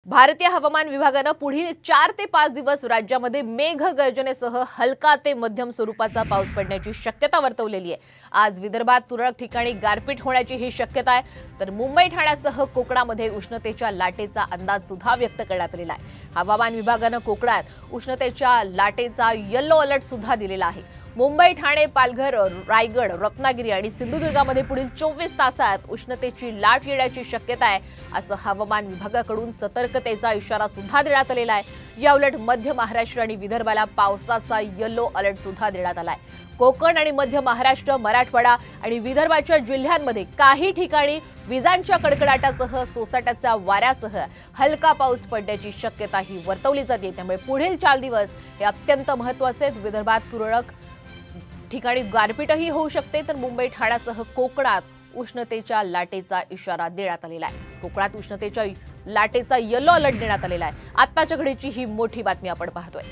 भारतीय हवामान विभागाने पुढील 4 ते 5 दिवस राज्यामध्ये मेघगर्जनेसह हलका ते मध्यम स्वरूपाचा पाऊस पडण्याची शक्यता वर्तवलेली आहे। आज विदर्भात तुरळक ठिकाणी गारपीट होण्याची ही शक्यता आहे, तर मुंबई ठाण्यासह कोकणामध्ये उष्णतेच्या लाटेचा अंदाज सुद्धा व्यक्त करण्यात आलेला आहे। हवामान विभागाने कोकणात उष्णतेच्या लाटेचा येलो अलर्ट सुद्धा दिलेला आहे। मुंबई, ठाणे, पालघर, रायगड, रत्नागिरी आणि सिंधुदुर्गामध्ये पुढील 24 तासात उष्णतेची लाट येण्याची शक्यता आहे, असं हवामान विभागाकडून सतर्कतेचा इशारा सुद्धा देण्यात आलेला आहे। याउलट मध्य महाराष्ट्र आणि विदर्भाला पावसाचा येलो अलर्ट सुद्धा देण्यात आला आहे। कोकण आणि मध्य महाराष्ट्र, मराठवाडा आणि विदर्भाच्या जिल्ह्यांमध्ये काही ठिकाणी विजांच्या कडकडाटासह सोसाट्याच्या वाऱ्यासह हलका पाऊस पडण्याची शक्यता ही वर्तवली जाते। त्यामुळे पुढील 4 दिवस हे अत्यंत महत्त्वाचे आहेत। विदर्भात तुरळक ठिकाणी गारपीटही होऊ शकते, तर मुंबई, ठाण्यासह कोकणात उष्णतेच्या लाटेचा इशारा देण्यात आलेला आहे। कोकणात उष्णतेच्या लाटेचा येलो अलर्ट देण्यात आलेला आहे। आत्ताच्या घडीची ही मोठी बातमी आपण पाहतोय।